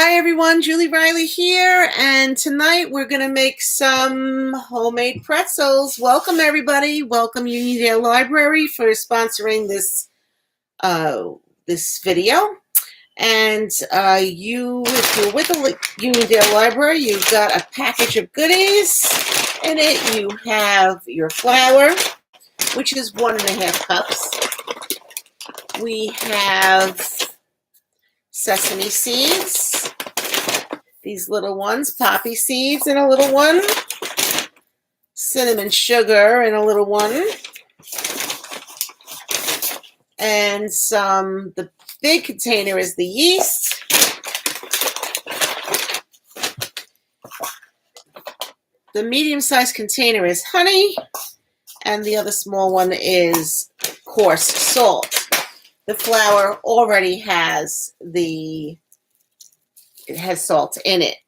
Hi everyone, Julie Riley here, and tonight we're going to make some homemade pretzels. Welcome everybody. Welcome Unidale Library for sponsoring this video. And if you're with the Unidale Library, you've got a package of goodies. In it you have your flour, which is 1.5 cups. We have sesame seeds. These little ones, poppy seeds in a little one, cinnamon sugar in a little one, and the big container is the yeast. The medium-sized container is honey, and the other small one is coarse salt. The flour already has salt in it.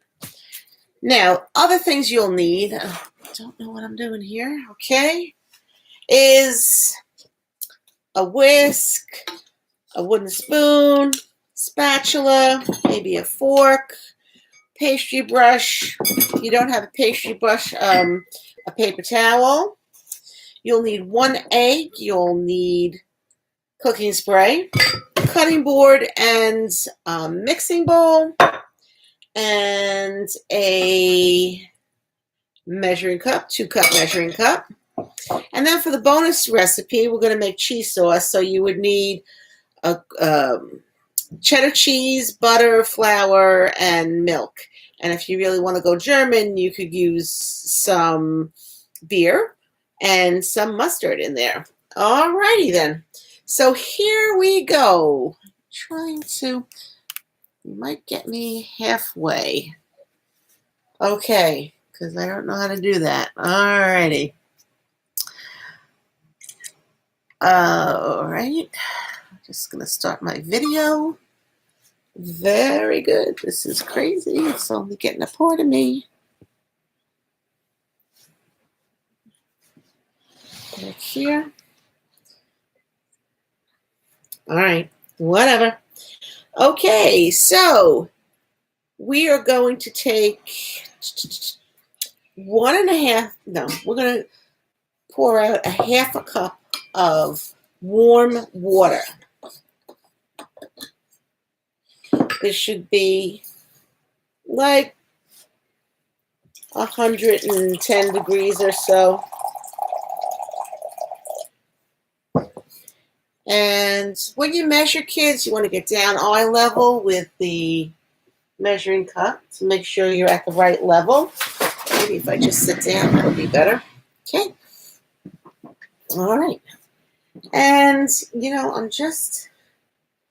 Now, other things you'll need, I don't know what I'm doing here, okay, is a whisk, a wooden spoon, spatula, maybe a fork, pastry brush. If you don't have a pastry brush, a paper towel. You'll need 1 egg. You'll need cooking spray, cutting board, and a mixing bowl, and a measuring cup, 2-cup measuring cup. And then for the bonus recipe, we're going to make cheese sauce. So you would need a cheddar cheese, butter, flour, and milk. And if you really want to go German, you could use some beer and some mustard in there. Alrighty then. So here we go. You might get me halfway. Okay, because I don't know how to do that. Alrighty. Alright. I'm just going to start my video. Very good. This is crazy. It's only getting a part of me. Back here. Alright. Whatever. Okay, so we are going to take we're going to pour out a 1/2 cup of warm water. This should be like 110 degrees or so. And when you measure, kids, you want to get down eye level with the measuring cup to make sure you're at the right level. Maybe if I just sit down, that'll be better. Okay. All right. And, I'm just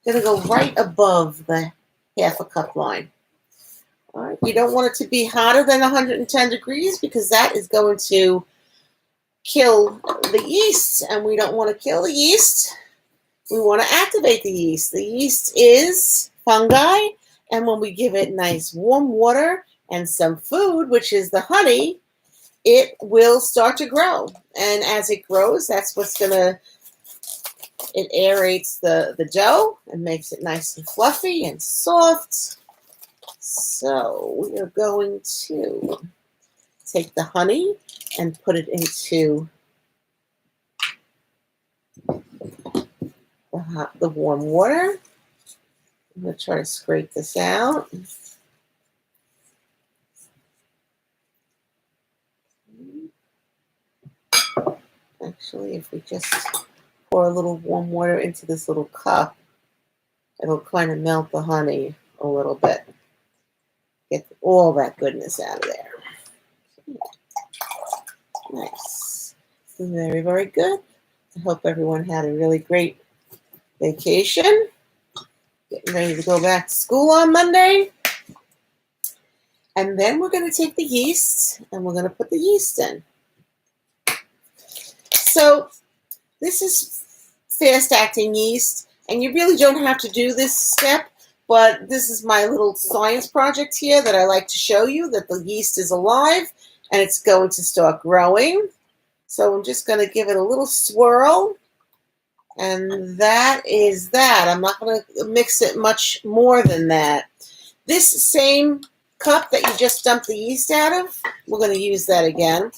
going to go right above the 1/2 cup line. All right. You don't want it to be hotter than 110 degrees because that is going to kill the yeast, and we don't want to kill the yeast. We want to activate the yeast. The yeast is fungi, and when we give it nice warm water and some food, which is the honey, it will start to grow. And as it grows, that's what's it aerates the dough and makes it nice and fluffy and soft. So we are going to take the honey and put it into the warm water. I'm going to try to scrape this out. Actually, if we just pour a little warm water into this little cup, it'll kind of melt the honey a little bit. Get all that goodness out of there. Nice. Very, very good. I hope everyone had a really great vacation. Getting ready to go back to school on Monday. And then we're going to take the yeast and we're going to put the yeast in. So this is fast-acting yeast, and you really don't have to do this step, but this is my little science project here that I like to show you, that the yeast is alive and it's going to start growing. So I'm just going to give it a little swirl, and that is that. I'm not going to mix it much more than that. This same cup that you just dumped the yeast out of, we're going to use that again.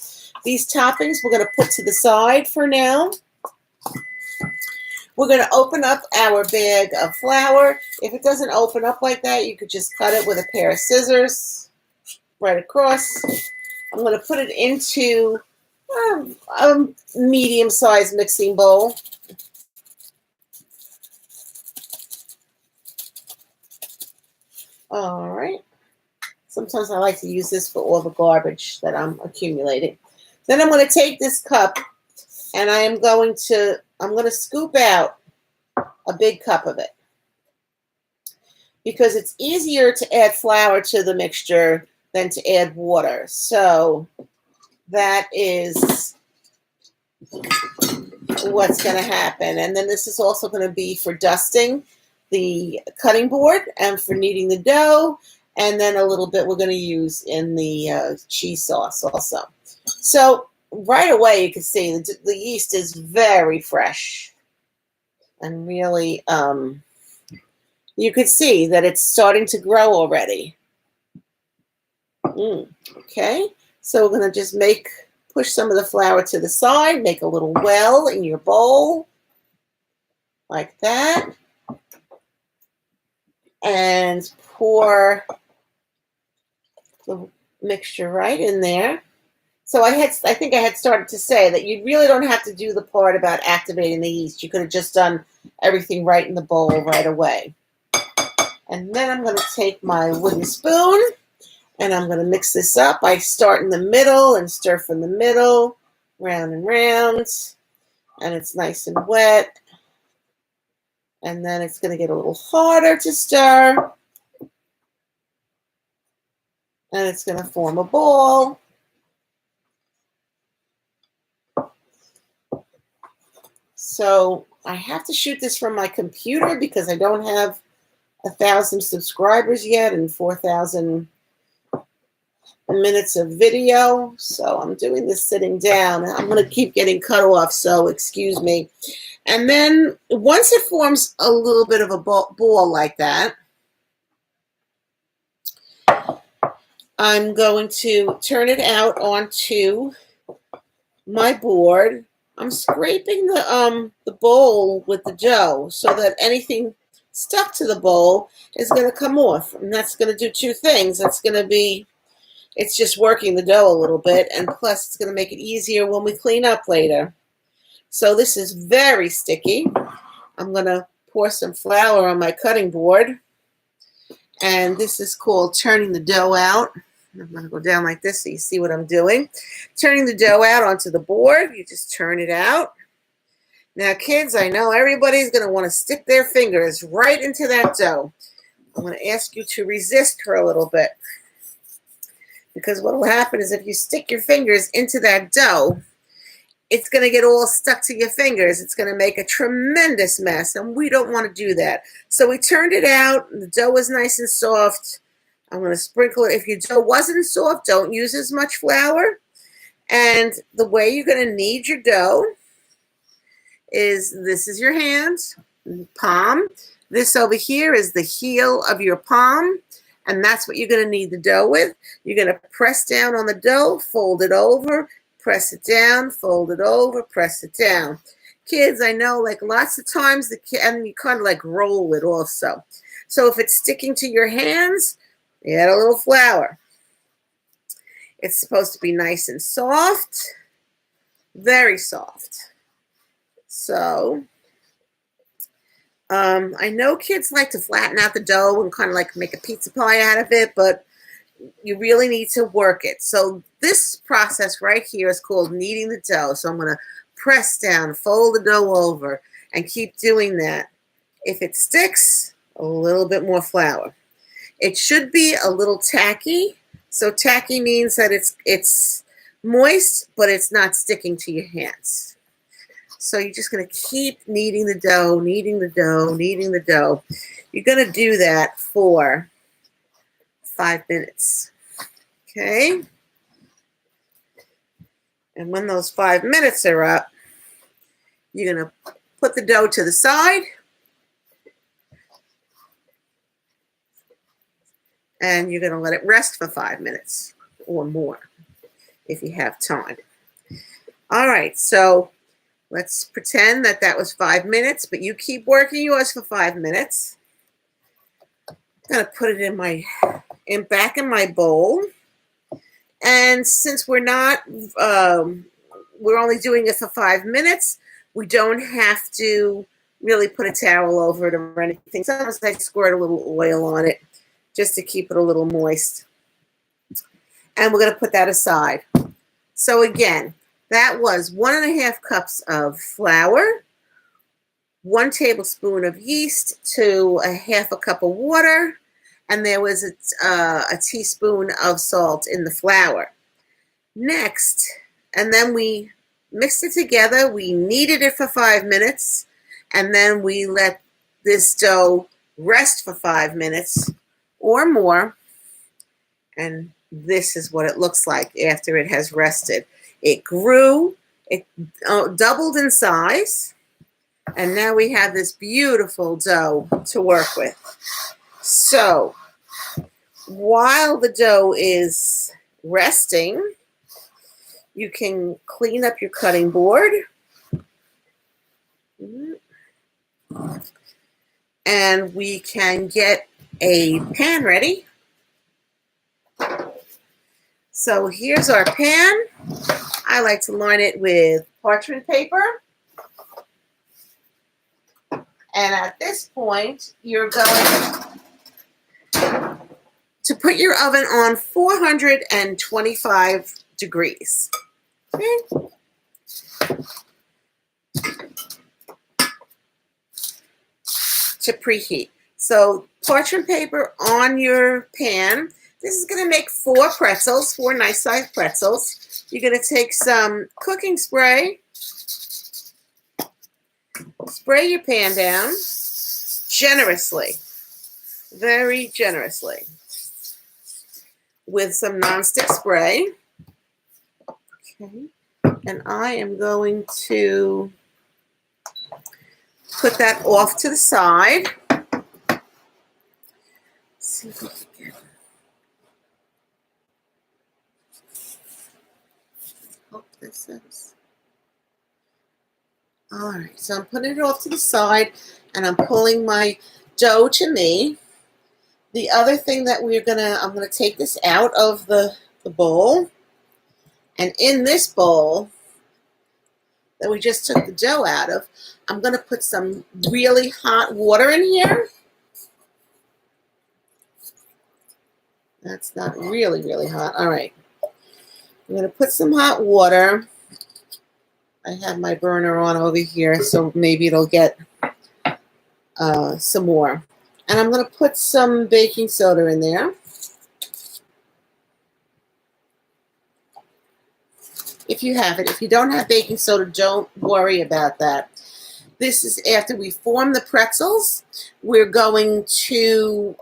These toppings we're going to put to the side for now. We're going to open up our bag of flour. If it doesn't open up like that, you could just cut it with a pair of scissors right across. I'm going to put it into a medium-sized mixing bowl. All right. Sometimes I like to use this for all the garbage that I'm accumulating. Then I'm going to take this cup and I'm going to scoop out a big cup of it, because it's easier to add flour to the mixture than to add water. So that is what's going to happen. And then this is also going to be for dusting the cutting board and for kneading the dough. And then a little bit we're going to use in the cheese sauce also. So right away you can see the yeast is very fresh. And really, you could see that it's starting to grow already. Okay, so we're going to just push some of the flour to the side, make a little well in your bowl, like that. And pour the mixture right in there. So I think I had started to say that you really don't have to do the part about activating the yeast. You could have just done everything right in the bowl right away. And then I'm going to take my wooden spoon and I'm going to mix this up. I start in the middle and stir from the middle, round and round, and it's nice and wet. And then it's going to get a little harder to stir. And it's going to form a ball. So I have to shoot this from my computer because I don't have 1,000 subscribers yet and 4,000 minutes of video. So I'm doing this sitting down. I'm going to keep getting cut off, so excuse me. And then once it forms a little bit of a ball like that, I'm going to turn it out onto my board. I'm scraping the bowl with the dough so that anything stuck to the bowl is going to come off. And that's going to do two things. It's just working the dough a little bit, and plus it's going to make it easier when we clean up later. So this is very sticky. I'm going to pour some flour on my cutting board. And this is called turning the dough out. I'm going to go down like this so you see what I'm doing. Turning the dough out onto the board. You just turn it out. Now, kids, I know everybody's going to want to stick their fingers right into that dough. I'm going to ask you to resist for a little bit. Because what will happen is if you stick your fingers into that dough, it's going to get all stuck to your fingers. It's going to make a tremendous mess, and we don't want to do that. So we turned it out. The dough is nice and soft. I'm going to sprinkle it. If your dough wasn't soft, don't use as much flour. And the way you're going to knead your dough is this is your hand, palm. This over here is the heel of your palm, and that's what you're going to knead the dough with. You're going to press down on the dough, fold it over, press it down, fold it over, press it down. Kids, I know like lots of times, and you kind of like roll it also. So if it's sticking to your hands, add a little flour. It's supposed to be nice and soft, very soft. So I know kids like to flatten out the dough and kind of like make a pizza pie out of it, but you really need to work it. So this process right here is called kneading the dough. So I'm going to press down, fold the dough over, and keep doing that. If it sticks, a little bit more flour. It should be a little tacky. So tacky means that it's moist, but it's not sticking to your hands. So you're just going to keep kneading the dough, kneading the dough, kneading the dough. You're going to do that for 5 minutes. Okay? And when those 5 minutes are up, you're going to put the dough to the side. And you're going to let it rest for 5 minutes or more if you have time. All right, so let's pretend that that was 5 minutes, but you keep working yours for 5 minutes. I'm going to put it back in my bowl. And since we're only doing it for 5 minutes, we don't have to really put a towel over it or anything. Sometimes I squirt a little oil on it just to keep it a little moist. And we're going to put that aside. So again, that was 1.5 cups of flour, 1 tablespoon of yeast to 1/2 cup of water, and there was a teaspoon of salt in the flour. Next, and then we mixed it together. We kneaded it for 5 minutes, and then we let this dough rest for 5 minutes or more. And this is what it looks like after it has rested. It grew, it doubled in size, and now we have this beautiful dough to work with. So while the dough is resting, you can clean up your cutting board. And we can get a pan ready. So here's our pan. I like to line it with parchment paper. And at this point, you're going to put your oven on 425 degrees. Okay. To preheat. So parchment paper on your pan. This is going to make 4 pretzels, 4 nice sized pretzels. You're going to take some cooking spray, spray your pan down generously, very generously, with some nonstick spray. Okay. And I am going to put that off to the side. Let's see if we can get. Hope this is. All right, so I'm putting it off to the side, and I'm pulling my dough to me. The other thing that I'm gonna take this out of the bowl, and in this bowl that we just took the dough out of, I'm gonna put some really hot water in here. That's not really, really hot. All right. I'm going to put some hot water. I have my burner on over here, so maybe it'll get some more. And I'm going to put some baking soda in there. If you have it. If you don't have baking soda, don't worry about that. This is after we form the pretzels. We're going to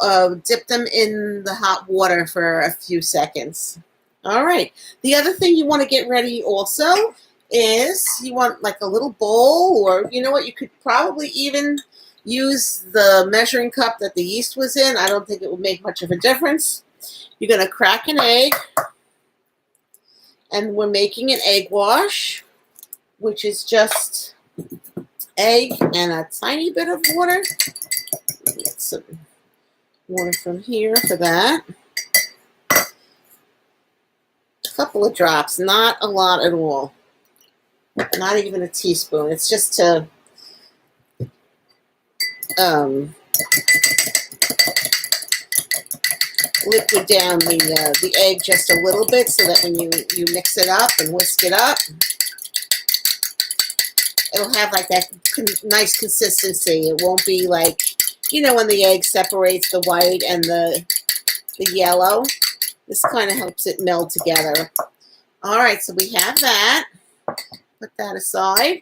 dip them in the hot water for a few seconds. All right. The other thing you want to get ready also is you want like a little bowl, or you know what, you could probably even use the measuring cup that the yeast was in. I don't think it would make much of a difference. You're going to crack an egg, and we're making an egg wash, which is just egg and a tiny bit of water. Get some water from here for that. A couple of drops, not a lot at all. Not even a teaspoon. It's just to liquid down the egg just a little bit, so that when you mix it up and whisk it up, it'll have like that nice consistency. It won't be like, you know, when the egg separates the white and the yellow. This kind of helps it meld together. All right, so we have that. Put that aside.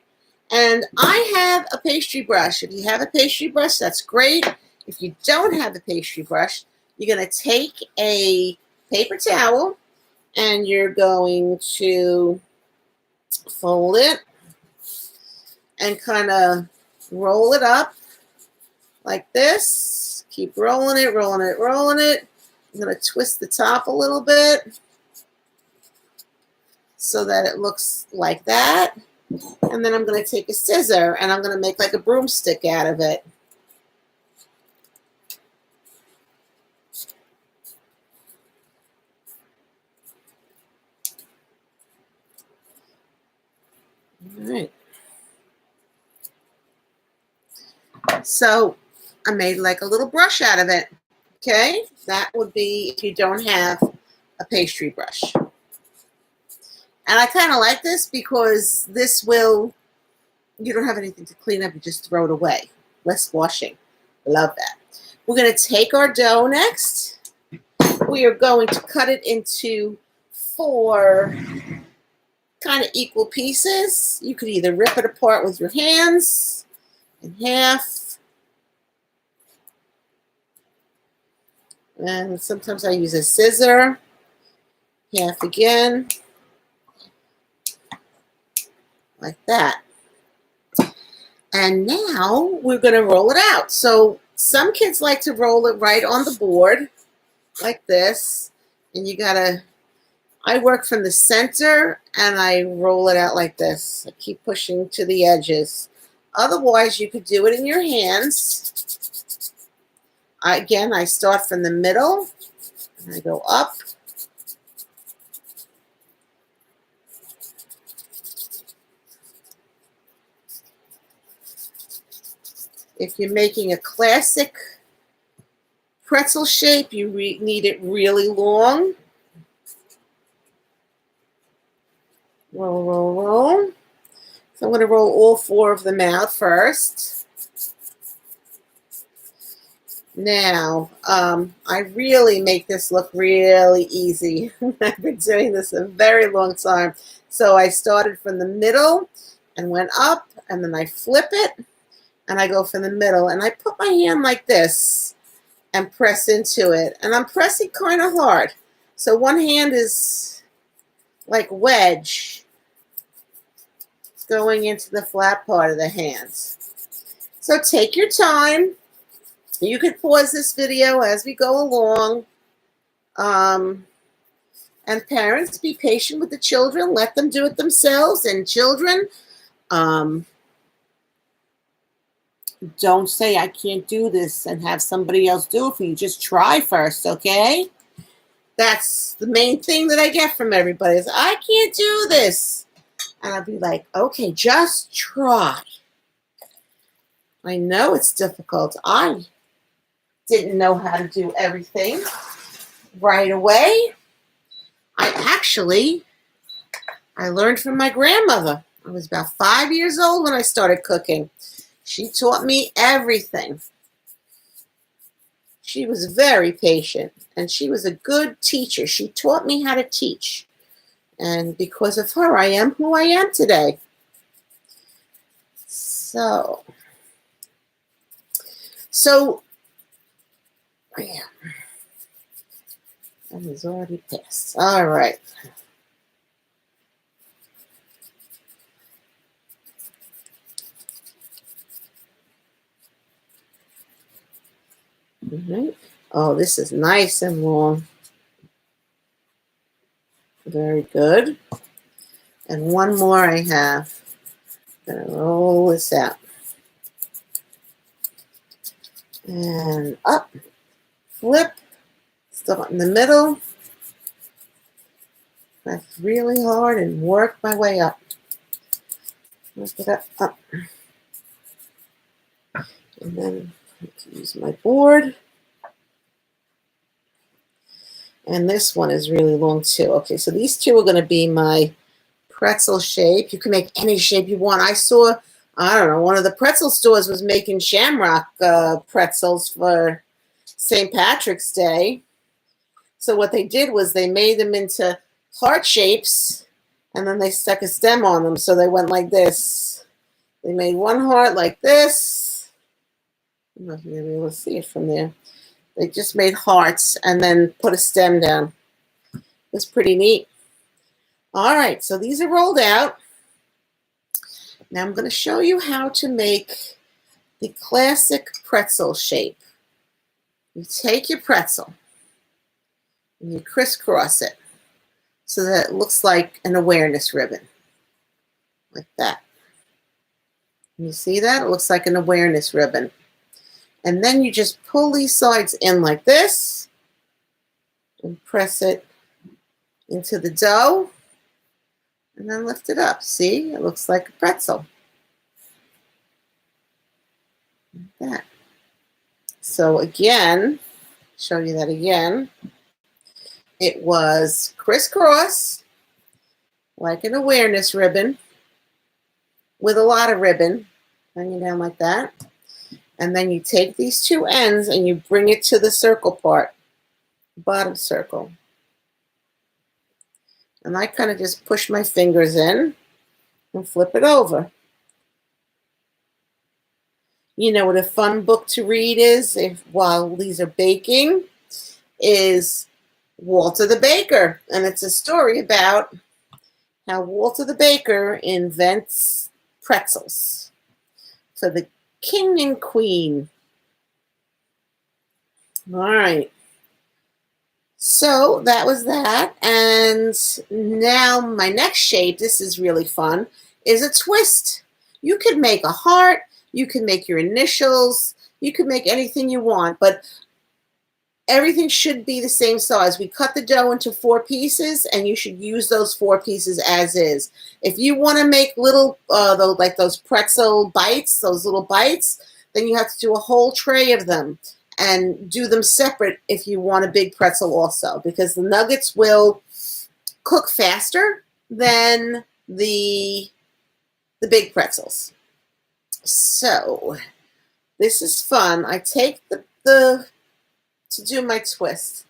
And I have a pastry brush. If you have a pastry brush, that's great. If you don't have a pastry brush, you're going to take a paper towel and you're going to fold it and kind of roll it up like this. Keep rolling it, rolling it, rolling it. I'm going to twist the top a little bit so that it looks like that. And then I'm going to take a scissor and I'm going to make like a broomstick out of it. All right. So I made like a little brush out of it. Okay, that would be if you don't have a pastry brush. And I kind of like this because this will, you don't have anything to clean up, you just throw it away. Less washing. Love that. We're going to take our dough next. We are going to cut it into 4 kind of equal pieces. You could either rip it apart with your hands in half. And sometimes I use a scissor. Half again. Like that. And now we're going to roll it out. So some kids like to roll it right on the board like this. And you got to, I work from the center and I roll it out like this. I keep pushing to the edges. Otherwise, you could do it in your hands. Again, I start from the middle and I go up. If you're making a classic pretzel shape, you need it really long. Roll, roll, roll. So I'm going to roll all 4 of them out first. Now, I really make this look really easy. I've been doing this a very long time. So I started from the middle and went up, and then I flip it, and I go from the middle, and I put my hand like this and press into it. And I'm pressing kind of hard. So one hand is like wedge going into the flat part of the hands. So take your time. You could pause this video as we go along. And parents, be patient with the children. Let them do it themselves. And children, don't say, I can't do this, and have somebody else do it for you. Just try first, okay? That's the main thing that I get from everybody is, I can't do this. And I'll be like, okay, just try. I know it's difficult. I didn't know how to do everything right away. I learned from my grandmother. I was about 5 years old when I started cooking. She taught me everything. She was very patient, and she was a good teacher. She taught me how to teach. And because of her, I am who I am today. So yeah. That is already passed. All right. Oh, this is nice and long. Very good. And one more I have. I'm going to roll this out. And up. Flip. Start in the middle. Press really hard and work my way up. Lift it up. And then I can use my board. And this one is really long too. Okay, so these 2 are going to be my pretzel shape. You can make any shape you want. I saw, I don't know, one of the pretzel stores was making shamrock pretzels for St. Patrick's Day. So what they did was they made them into heart shapes, and then they stuck a stem on them. So they went like this. They made one heart like this. I don't know if you're going to be able to see it from there. They just made hearts and then put a stem down. It was pretty neat. All right, so these are rolled out. Now I'm going to show you how to make the classic pretzel shape. You take your pretzel And you crisscross it so that it looks like an awareness ribbon, like that. You see that? It looks like an awareness ribbon. And then you just pull these sides in like this and press it into the dough and then lift it up. See? It looks like a pretzel. Like that. So again, show you that again. It was crisscross, like an awareness ribbon, with a lot of ribbon hanging down like that. And then you take these two ends and you bring it to the circle part, bottom circle. And I kind of just push my fingers in and flip it over. You know what a fun book to read is while these are baking is Walter the Baker. And it's a story about how Walter the Baker invents pretzels for the king and queen. All right. So that was that. And now my next shape, this is really fun, is a twist. You could make a heart. You can make your initials. You can make anything you want, but everything should be the same size. We cut the dough into 4 pieces, and you should use those 4 pieces as is. If you want to make little, like those pretzel bites, those little bites, then you have to do a whole tray of them and do them separate if you want a big pretzel also, because the nuggets will cook faster than the big pretzels. So this is fun. I take to do my twist,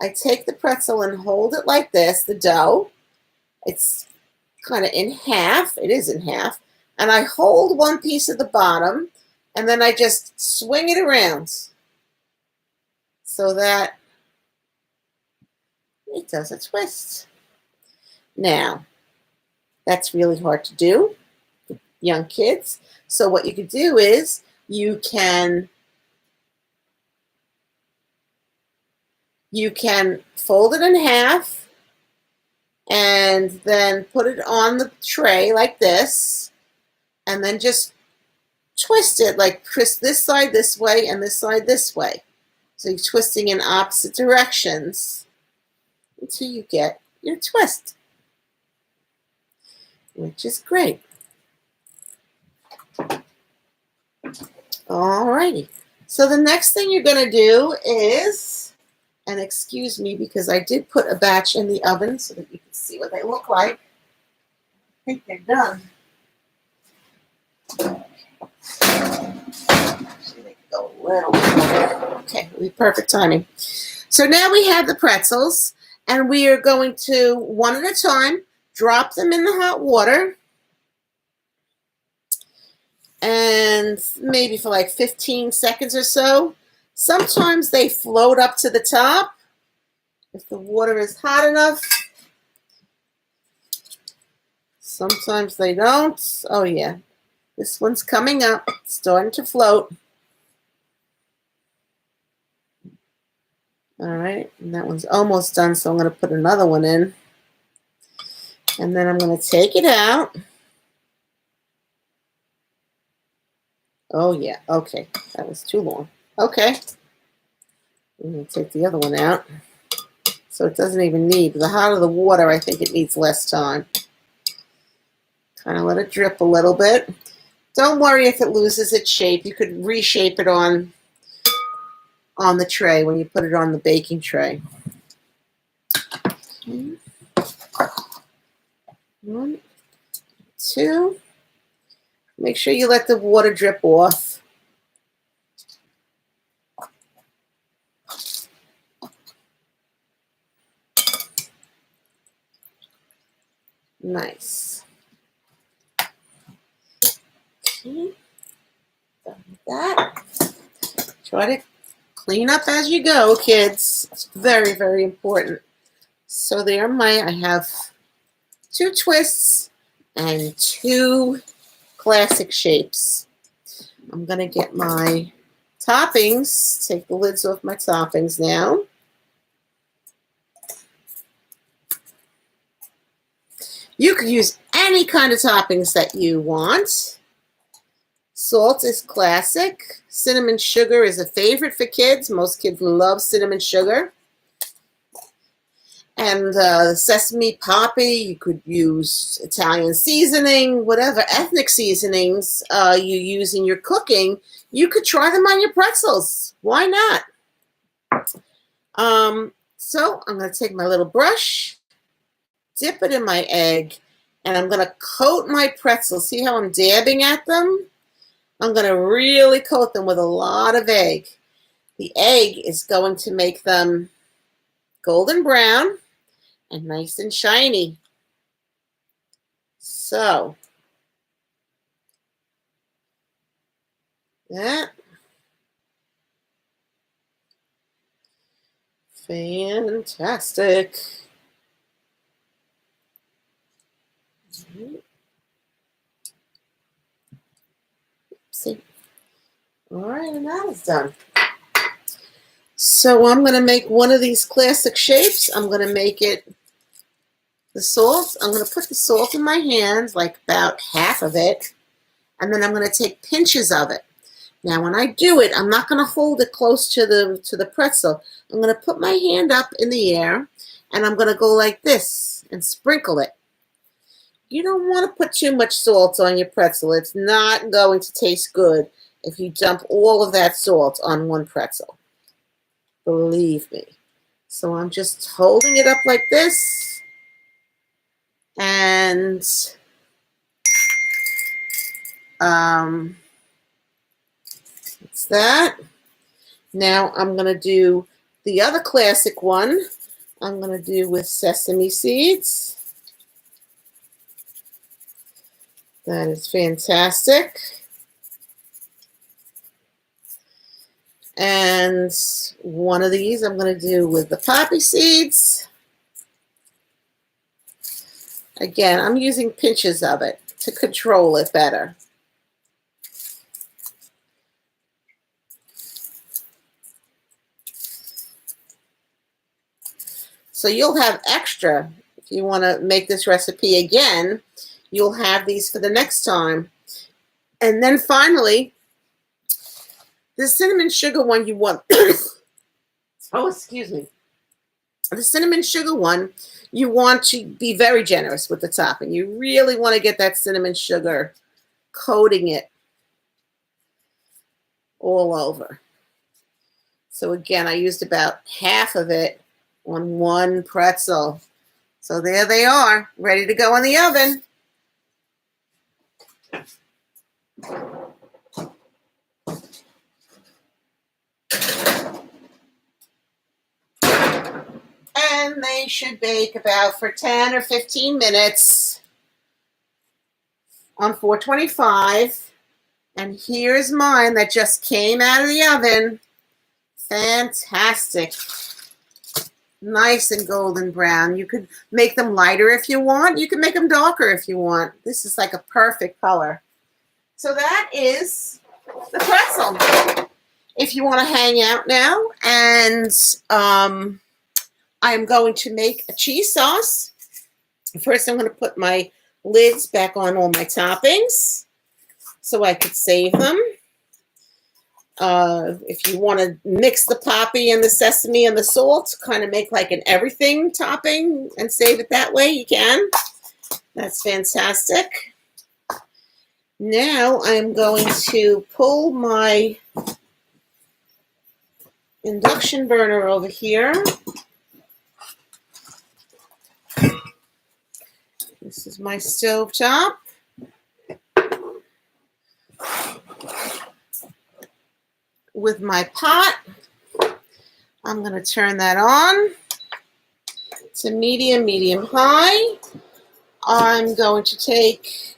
I take the pretzel and hold it like this, the dough. It's kind of in half. It is in half. And I hold one piece at the bottom, and then I just swing it around so that it does a twist. Now, that's really hard to do, young kids. So what you could do is you can fold it in half and then put it on the tray like this, and then just twist it, like twist this side this way and this side this way. So you're twisting in opposite directions until you get your twist, which is great. Alrighty. So the next thing you're going to do is, and excuse me because I did put a batch in the oven so that you can see what they look like. I think they're done. Actually, they could go a little bit more. Okay, it'll be perfect timing. So now we have the pretzels, and we are going to, one at a time, drop them in the hot water. And maybe for like 15 seconds or so. Sometimes they float up to the top if the water is hot enough. Sometimes they don't. Oh yeah, this one's coming up, starting to float. All right, and that one's almost done, so I'm going to put another one in. And then I'm going to take it out. Oh yeah, okay, that was too long. Okay, I'm going to take the other one out. So it doesn't even need, the hotter the water, I think it needs less time. Kind of let it drip a little bit. Don't worry if it loses its shape. You could reshape it on the tray when you put it on the baking tray. Okay. 1, 2. Make sure you let the water drip off. Nice. Okay. Done with that. Try to clean up as you go, kids. It's very, very important. So there I have 2 twists and 2 classic shapes. I'm going to get my toppings, take the lids off my toppings now. You could use any kind of toppings that you want. Salt is classic. Cinnamon sugar is a favorite for kids. Most kids love cinnamon sugar. And sesame poppy, you could use Italian seasoning, whatever ethnic seasonings you use in your cooking. You could try them on your pretzels. Why not? So I'm going to take my little brush, dip it in my egg, and I'm going to coat my pretzels. See how I'm dabbing at them? I'm going to really coat them with a lot of egg. The egg is going to make them golden brown and nice and shiny. So, that. Fantastic. See. All right, and that is done. So I'm going to make one of these classic shapes. I'm going to make it the salt. I'm going to put the salt in my hands, like about half of it, and then I'm going to take pinches of it. Now, when I do it, I'm not going to hold it close to the pretzel. I'm going to put my hand up in the air, and I'm going to go like this and sprinkle it. You don't want to put too much salt on your pretzel. It's not going to taste good if you dump all of that salt on one pretzel. Believe me. So I'm just holding it up like this, and it's that. Now I'm going to do the other classic one. I'm going to do with sesame seeds. That is fantastic. And one of these I'm going to do with the poppy seeds. Again, I'm using pinches of it to control it better. So you'll have extra if you want to make this recipe again. You'll have these for the next time. And then finally, the cinnamon sugar one you want. Oh, excuse me. The cinnamon sugar one, you want to be very generous with the topping. You really want to get that cinnamon sugar coating it all over. So again, I used about half of it on one pretzel. So there they are, ready to go in the oven. And they should bake about for 10 or 15 minutes on 425. And here's mine that just came out of the oven. Fantastic. Nice and golden brown. You could make them lighter if you want. You can make them darker if you want. This is like a perfect color. So that is the pretzel. If you want to hang out now, and I'm going to make a cheese sauce. First, I'm going to put my lids back on all my toppings so I could save them. If you want to mix the poppy and the sesame and the salt, kind of make like an everything topping and save it that way, you can. That's fantastic. Now I'm going to pull my induction burner over here. This is my stove top. With my pot, I'm going to turn that on to medium high. I'm going to take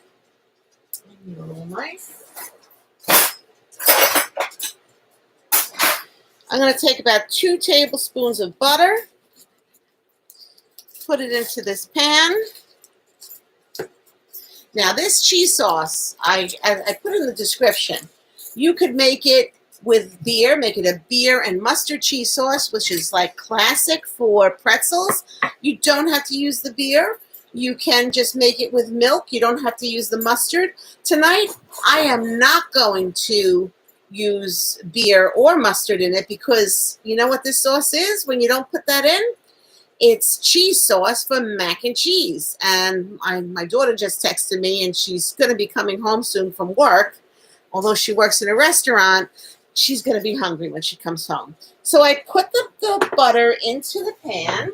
a little knife. I'm going to take about 2 tablespoons of butter, put it into this pan. Now this cheese sauce, I put in the description. You could make it with beer, make it a beer and mustard cheese sauce, which is like classic for pretzels. You don't have to use the beer. You can just make it with milk. You don't have to use the mustard. Tonight, I am not going to use beer or mustard in it because you know what this sauce is when you don't put that in? It's cheese sauce for mac and cheese. And my daughter just texted me, and she's going to be coming home soon from work. Although she works in a restaurant, she's going to be hungry when she comes home. So I put the butter into the pan.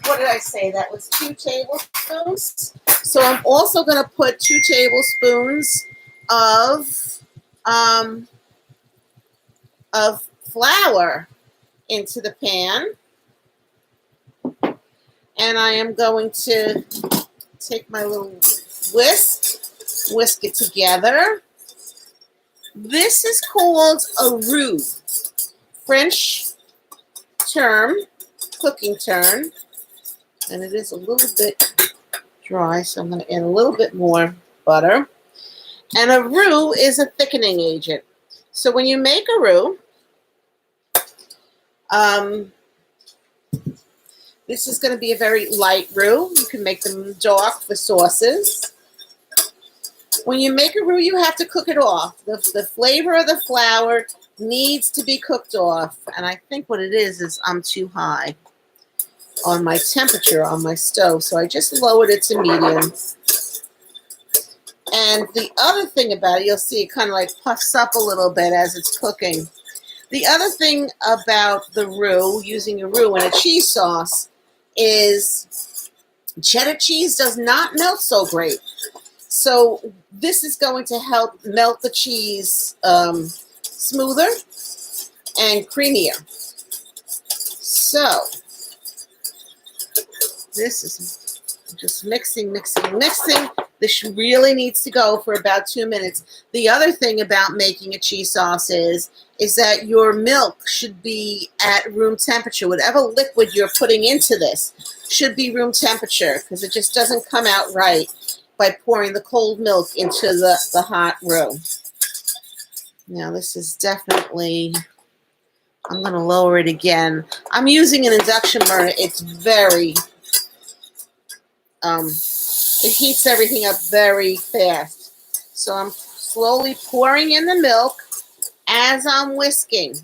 What did I say? That was 2 tablespoons. So I'm also going to put 2 tablespoons of flour into the pan. And I am going to take my little whisk it together. This is called a roux, French term, cooking term, and it is a little bit dry, so I'm going to add a little bit more butter. And a roux is a thickening agent. So when you make a roux, this is going to be a very light roux. You can make them dark for sauces. When you make a roux, you have to cook it off. The flavor of the flour needs to be cooked off. And I think what it is I'm too high on my temperature on my stove. So I just lowered it to medium. And the other thing about it, you'll see it kind of like puffs up a little bit as it's cooking. The other thing about the roux, using a roux in a cheese sauce, is cheddar cheese does not melt so great. So this is going to help melt the cheese smoother and creamier. So this is just mixing. This really needs to go for about 2 minutes. The other thing about making a cheese sauce is that your milk should be at room temperature. Whatever liquid you're putting into this should be room temperature because it just doesn't come out right by pouring the cold milk into the hot roux. Now this is definitely, I'm going to lower it again. I'm using an induction burner. It's very, it heats everything up very fast. So I'm slowly pouring in the milk as I'm whisking.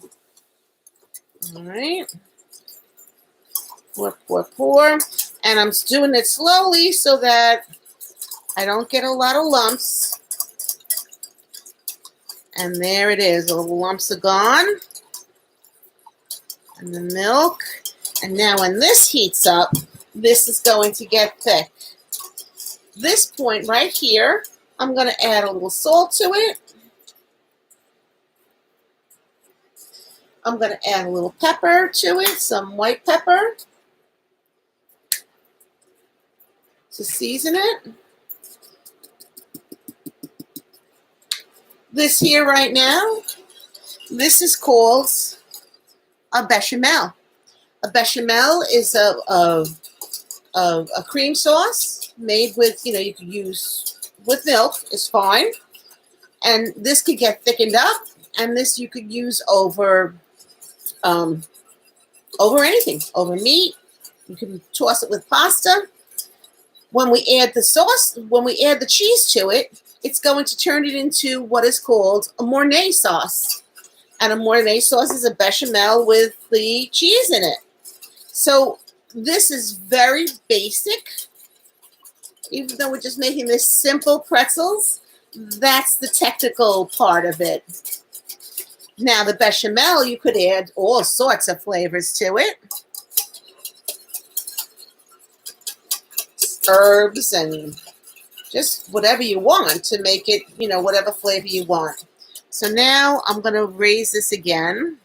All right. Pour. And I'm doing it slowly so that I don't get a lot of lumps. And there it is. All the lumps are gone. And the milk. And now when this heats up, this is going to get thick. This point right here, I'm going to add a little salt to it. I'm going to add a little pepper to it, some white pepper to season it. This here right now, this is called a bechamel. A bechamel is a cream sauce made with, you could use with milk, is fine. And this could get thickened up, and this you could use over anything, over meat. You can toss it with pasta. When we add the sauce, when we add the cheese to it, it's going to turn it into what is called a Mornay sauce. And a Mornay sauce is a bechamel with the cheese in it. So this is very basic. Even though we're just making this simple pretzels, that's the technical part of it. Now the bechamel, you could add all sorts of flavors to it. Herbs and just whatever you want to make it, whatever flavor you want. So now I'm going to raise this again.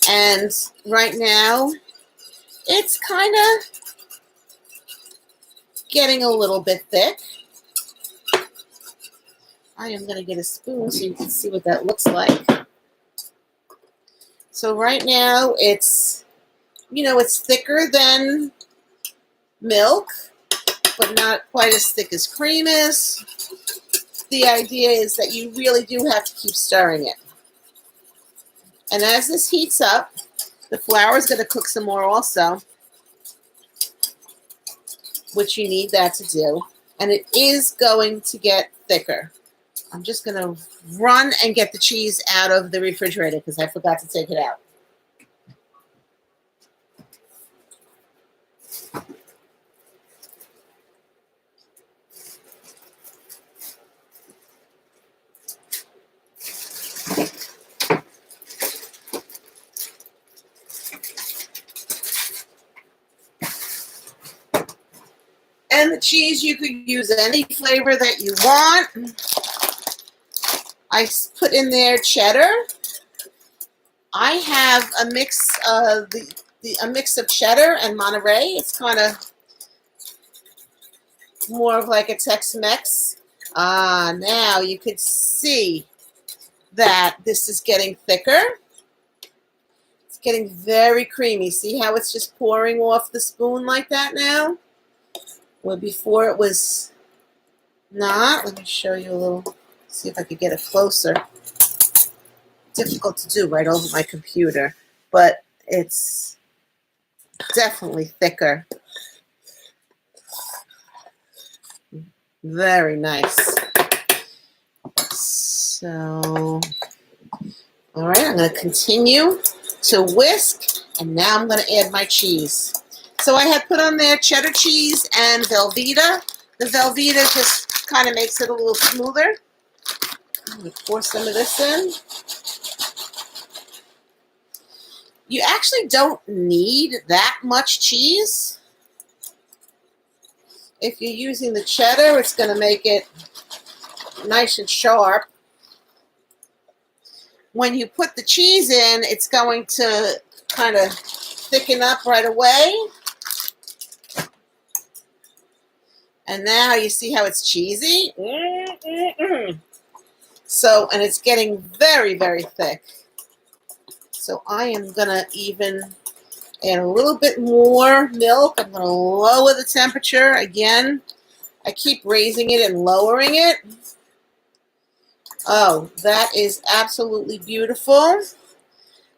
And right now, it's kind of getting a little bit thick. I am going to get a spoon so you can see what that looks like. So right now, it's thicker than milk, but not quite as thick as cream is. The idea is that you really do have to keep stirring it. And as this heats up, the flour is going to cook some more also. which you need that to do. And it is going to get thicker. I'm just going to run and get the cheese out of the refrigerator because I forgot to take it out. And the cheese, you could use any flavor that you want. I put in there cheddar. I have a mix of a mix of cheddar and Monterey. It's kind of more of like a Tex-Mex. Now you could see that this is getting thicker. It's getting very creamy. See how it's just pouring off the spoon like that now? Where before it was not. Let me show you a little, see if I could get it closer. Difficult to do right over my computer, but it's definitely thicker. Very nice. So, all right, I'm going to continue to whisk, and now I'm going to add my cheese. So I had put on there cheddar cheese and Velveeta. The Velveeta just kind of makes it a little smoother. I'm going to pour some of this in. You actually don't need that much cheese. If you're using the cheddar, it's going to make it nice and sharp. When you put the cheese in, it's going to kind of thicken up right away. And now you see how it's cheesy? So, and it's getting very, very thick. So I am going to even add a little bit more milk. I'm going to lower the temperature again. I keep raising it and lowering it. Oh, that is absolutely beautiful.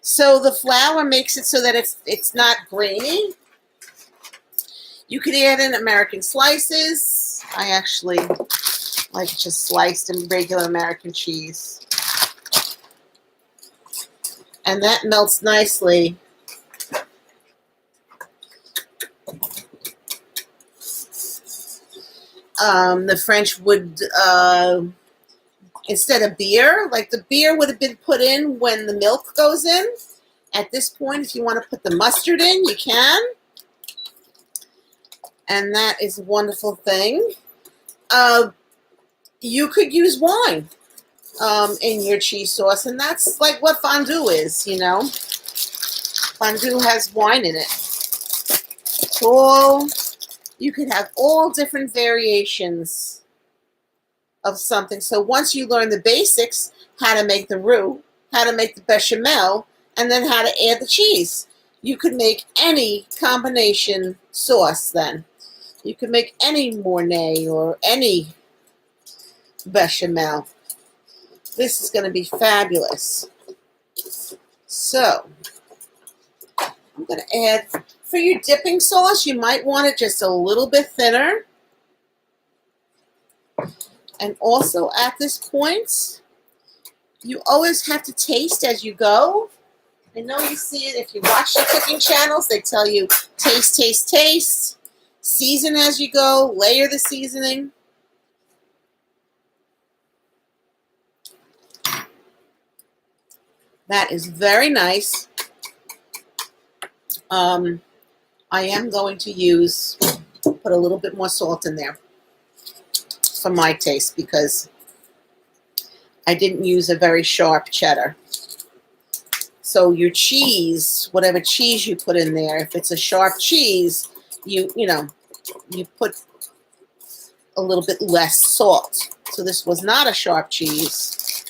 So the flour makes it so that it's not grainy. You could add in American slices. I actually like just sliced and regular American cheese. And that melts nicely. The French would, instead of beer, like the beer would have been put in when the milk goes in. At this point, if you want to put the mustard in, you can. And that is a wonderful thing. You could use wine in your cheese sauce, and that's like what fondue is, you know. Fondue has wine in it. You could have all different variations of something. So once you learn the basics, how to make the roux, how to make the bechamel, and then how to add the cheese, you could make any combination sauce then. You could make any Mornay or any bechamel. This is going to be fabulous. So, I'm going to add, for your dipping sauce, you might want it just a little bit thinner. And also at this point, you always have to taste as you go. I know you see it if you watch the cooking channels, they tell you taste, taste, taste. Season as you go, layer the seasoning. That is very nice. I am going to put a little bit more salt in there for my taste because I didn't use a very sharp cheddar. So your cheese, whatever cheese you put in there, if it's a sharp cheese, you put a little bit less salt. So this was not a sharp cheese.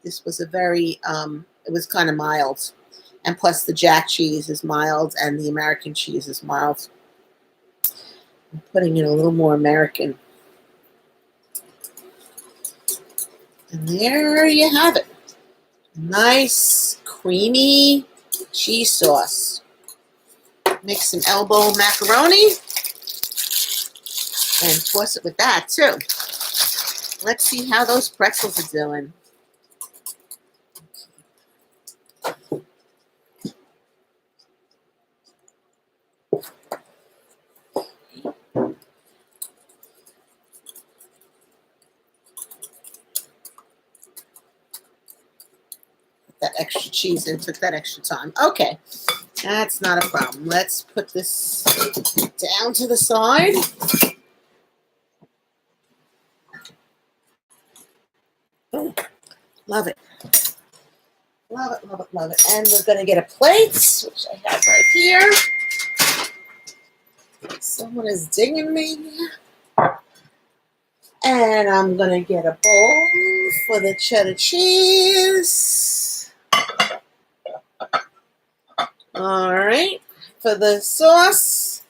This was a very, it was kind of mild. And plus the Jack cheese is mild and the American cheese is mild. I'm putting in a little more American. And there you have it. Nice, creamy cheese sauce. Make some elbow macaroni. And toss it with that too. Let's see how those pretzels are doing. That extra cheese in took that extra time. Okay, that's not a problem. Let's put this down to the side. Oh, love it. Love it, love it, love it. And we're going to get a plate, which I have right here. Someone is dinging me. And I'm going to get a bowl for the cheddar cheese. All right. For the sauce,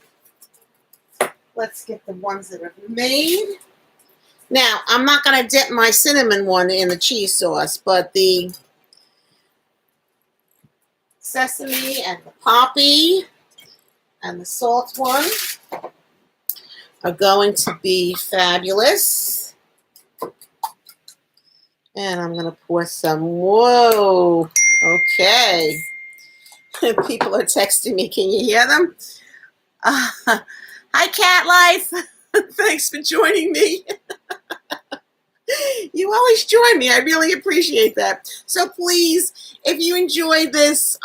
let's get the ones that are made. Now, I'm not going to dip my cinnamon one in the cheese sauce, but the sesame and the poppy and the salt one are going to be fabulous. And I'm going to pour some. Whoa. Okay. People are texting me. Can you hear them? Hi, Cat Life. Thanks for joining me. You always join me. I really appreciate that. So please, if you enjoyed this,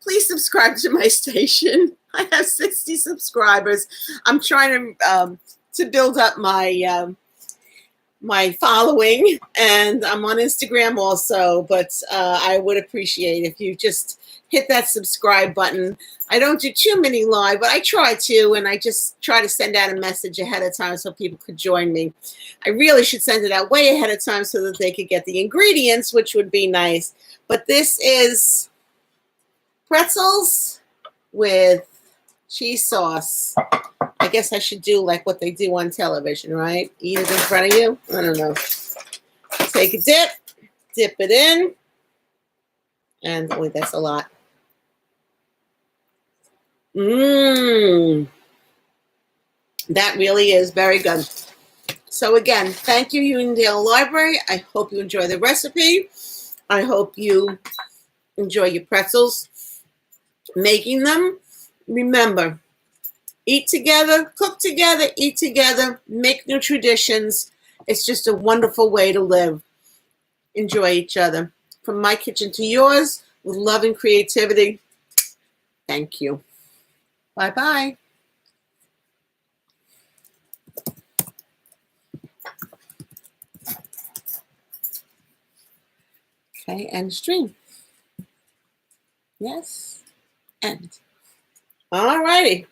please subscribe to my station. I have 60 subscribers. I'm trying to build up my my following, and I'm on Instagram also, but I would appreciate if you just hit that subscribe button. I don't do too many live, but I try to, and I just try to send out a message ahead of time so people could join me. I really should send it out way ahead of time so that they could get the ingredients, which would be nice. But this is pretzels with cheese sauce. I guess I should do like what they do on television, right? Eat it in front of you. I don't know. Take a dip it in, and oh, that's a lot. Mmm. That really is very good. So again, thank you, Uniondale Library. I hope you enjoy the recipe. I hope you enjoy your pretzels. Making them. Remember, eat together, cook together, eat together, make new traditions. It's just a wonderful way to live. Enjoy each other. From my kitchen to yours, with love and creativity. Thank you. Bye-bye. Okay, end stream. Yes, end. All righty.